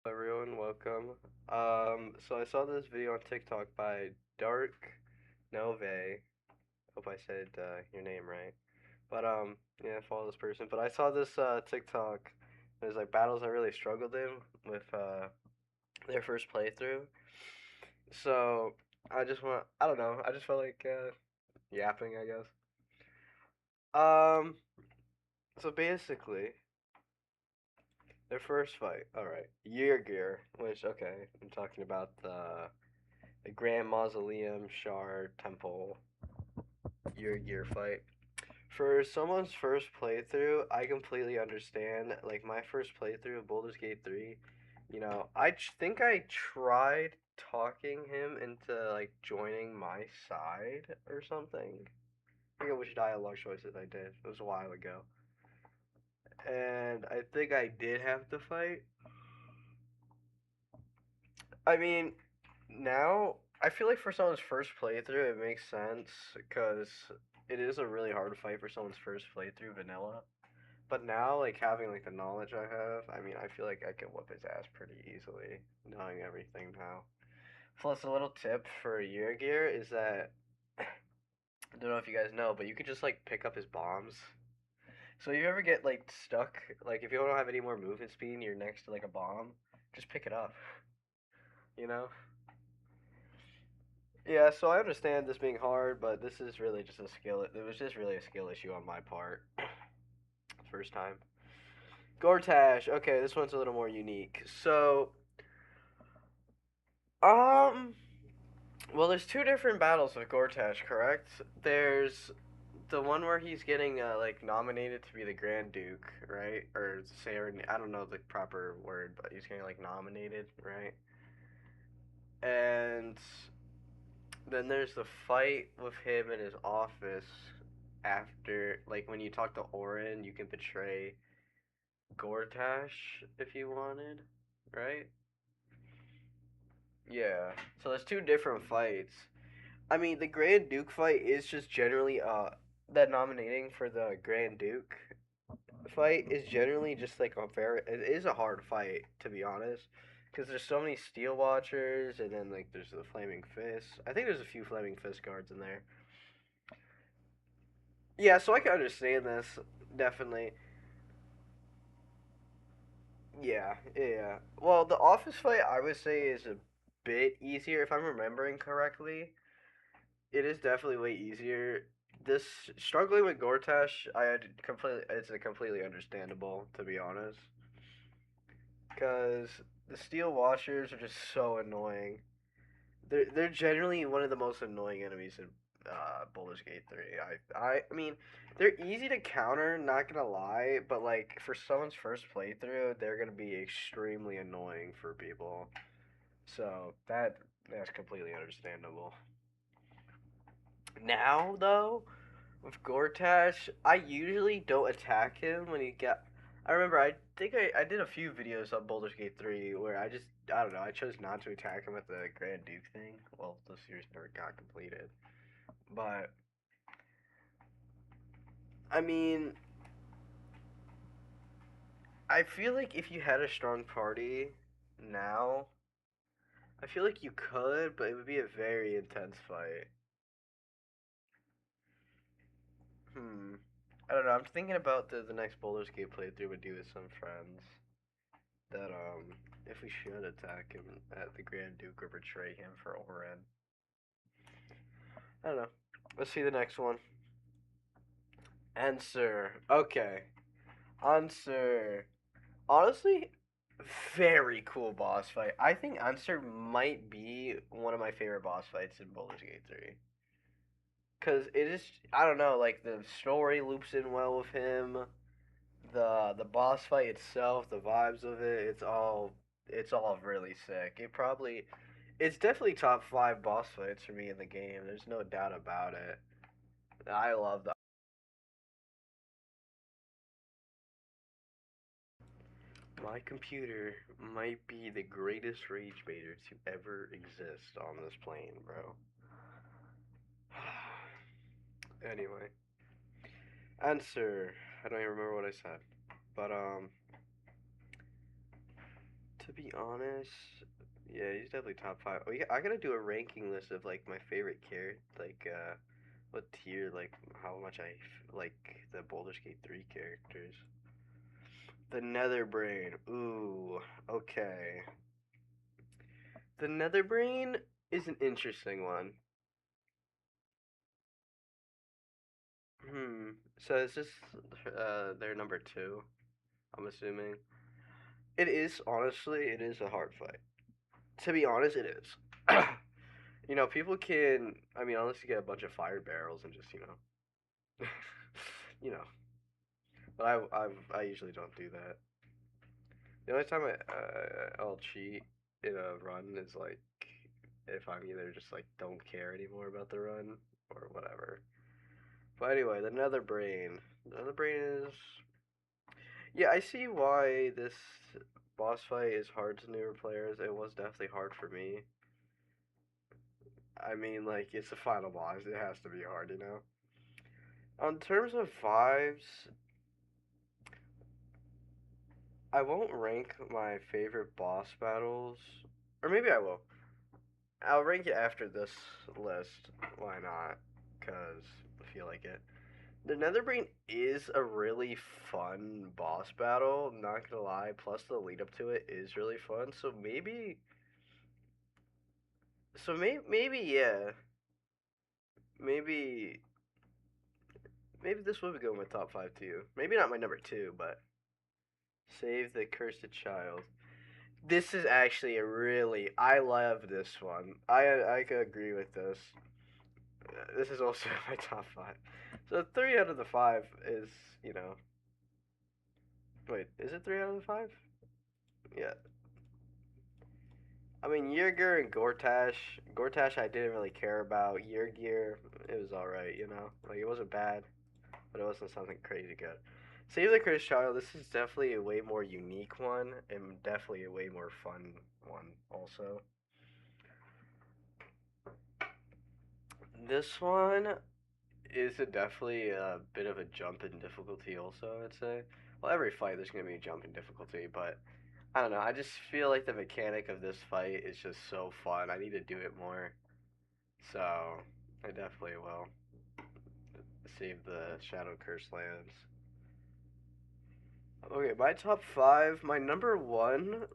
Everyone, welcome. So I saw this video on TikTok by Dark Nove. Hope I said your name right. But yeah, follow this person. But I saw this TikTok. There's like battles I really struggled in with their first playthrough. So I don't know. I just felt like yapping, I guess. Um, so basically, their first fight. All right, Year Gear, which okay, I'm talking about the Grand Mausoleum Shard Temple Year Gear fight. For someone's first playthrough, I completely understand. Like my first playthrough of Baldur's Gate 3, think I tried talking him into like joining my side or something. I forget which dialogue choices I did. It was a while ago. And I think I did have to fight. I mean, now I feel like for someone's first playthrough, it makes sense because it is a really hard fight for someone's first playthrough vanilla. But now, like having like the knowledge I have, I mean, I feel like I can whoop his ass pretty easily, knowing everything now. Plus, a little tip for Year Gear is that I don't know if you guys know, but you could just like pick up his bombs. So if you ever get like stuck, like if you don't have any more movement speed and you're next to like a bomb, just pick it up. You know? Yeah, so I understand this being hard, but this is really just a skill. It was just really a skill issue on my part. First time. Gortash. Okay, this one's a little more unique. Um, well, there's two different battles with Gortash, correct? There's the one where he's getting like nominated to be the Grand Duke, right? Or serenade. I don't know the proper word, but he's getting like nominated, right? And then there's the fight with him in his office after, like, when you talk to Orin, you can betray Gortash if you wanted, right? Yeah. So there's two different fights. I mean, the Grand Duke fight is just generally that nominating for the Grand Duke fight is generally just like a very it is a hard fight to be honest because there's so many Steel Watchers and then like there's the Flaming Fist. I think there's a few Flaming Fist guards in there. Yeah, so I can understand this definitely. Yeah. Well, the office fight I would say is a bit easier if I'm remembering correctly. It is definitely way easier. This struggling with Gortash, I had completely it's a completely understandable to be honest, because the Steel Watchers are just so annoying. They're generally one of the most annoying enemies in Baldur's Gate 3. I mean, they're easy to counter, not gonna lie, but like for someone's first playthrough, they're gonna be extremely annoying for people. So that's completely understandable. Now though, with Gortash, I usually don't attack him when he get. I remember I think I did a few videos on Baldur's Gate 3 where I don't know, I chose not to attack him with the Grand Duke thing. Well, the series never got completed. But I mean, I feel like if you had a strong party now, I feel like you could, but it would be a very intense fight. Hmm. I don't know. I'm thinking about the next Baldur's Gate playthrough would do with some friends. That if we should attack him at the Grand Duke or betray him for Oren. I don't know. Let's see the next one. Answer. Okay. Answer. Honestly, very cool boss fight. I think Answer might be one of my favorite boss fights in Baldur's Gate 3. Cause it is, I don't know, like the story loops in well with him. The boss fight itself, the vibes of it, it's all really sick. It's definitely top five boss fights for me in the game. There's no doubt about it. I love that. My computer might be the greatest rage baiter to ever exist on this plane, bro. Anyway, answer. I don't even remember what I said, but To be honest, yeah, he's definitely top five. I gotta do a ranking list of like my favorite character, like what tier, like how much like the Baldur's Gate 3 characters. The Netherbrain. Ooh, okay. The Netherbrain is an interesting one. Hmm. So is this their number two? I'm assuming. It is honestly, it is a hard fight. To be honest, it is. You know, people can. I mean, unless you get a bunch of fire barrels and just you know. But I usually don't do that. The only time I'll cheat in a run is like if I'm either just like don't care anymore about the run or whatever. But anyway, the Nether Brain. The Nether Brain is yeah. I see why this boss fight is hard to newer players. It was definitely hard for me. I mean, like it's the final boss. It has to be hard, you know. On terms of vibes, I won't rank my favorite boss battles, or maybe I will. I'll rank it after this list. Why not? Cause I feel like it. The Netherbrain is a really fun boss battle. Not gonna lie. Plus the lead up to it is really fun. Maybe yeah. Maybe maybe this would go in my top five too. Maybe not my number two, but Save the Cursed Child. This is actually a really I love this one. I could agree with this. This is also my top five. So three out of the five is you know wait is it three out of the five? Yeah. I mean Yergir and Gortash. Gortash I didn't really care about. Yergir it was all right. You know like it wasn't bad, but it wasn't something crazy good. Save the Cursed Child. This is definitely a way more unique one and definitely a way more fun one also. This one is it definitely a bit of a jump in difficulty also, I'd say. Well, every fight there's going to be a jump in difficulty, but I don't know. I just feel like the mechanic of this fight is just so fun. I need to do it more. So, I definitely will save the Shadow Curse lands. Okay, my top 5, my number 1,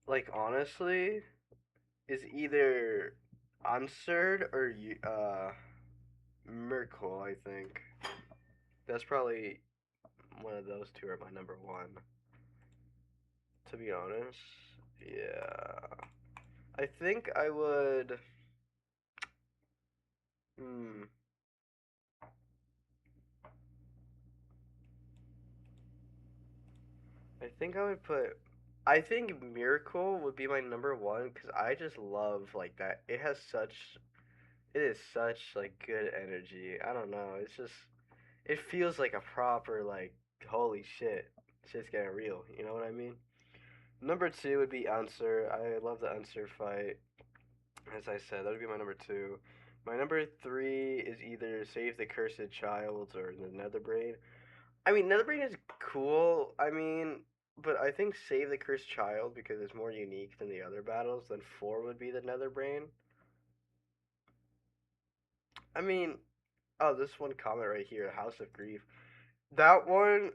like honestly, is either Answered or Miracle, I think. That's probably one of those two are my number 1. To be honest. Yeah. I think I would. Hmm. I think I would put. I think Miracle would be my number one because I just love like that. It has such. It is such like good energy. I don't know. It's just. It feels like a proper like holy shit. Shit's getting real. You know what I mean? Number two would be Answer. I love the Answer fight. As I said, that would be my number two. My number three is either Save the Cursed Child or the Netherbrain. I mean, Netherbrain is cool. I mean, but I think Save the Cursed Child because it's more unique than the other battles. Then four would be the Netherbrain. I mean, oh, this one comment right here, House of Grief. That one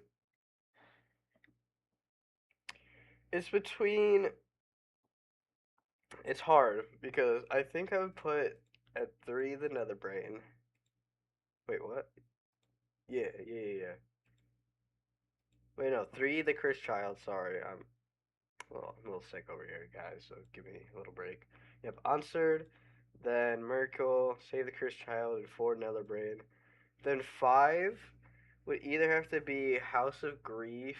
is between. It's hard because I think I would put at three the Netherbrain. Wait, what? Yeah. Wait, no, three the Cursed Child. Sorry, I'm a little sick over here, guys, so give me a little break. Yep, Answered, then Miracle, Save the Cursed Child, and four Netherbrain. Then five would either have to be House of Grief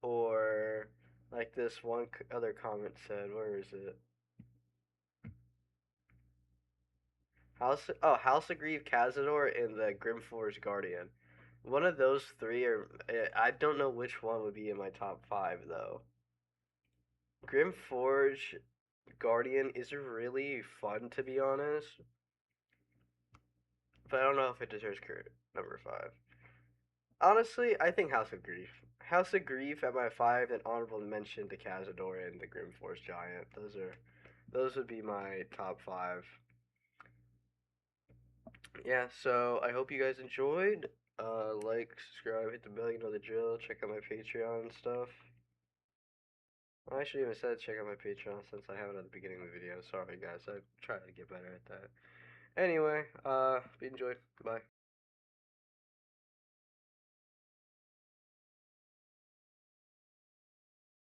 or like this one other comment said. Where is it? House of Grief, Cazador, and the Grimforge Guardian. One of those three are. I don't know which one would be in my top five though. Grimforge Guardian is really fun to be honest, but I don't know if it deserves number five. Honestly, I think House of Grief House of Grief at my 5, and honorable mention to Cazador and the Grim Force Giant. Those would be my top 5. Yeah, so I hope you guys enjoyed. Like, subscribe, hit the bell, you know the drill. Check out my Patreon and stuff. I should even said check out my Patreon since I have it at the beginning of the video. Sorry guys, I try to get better at that. Anyway, enjoy. Bye.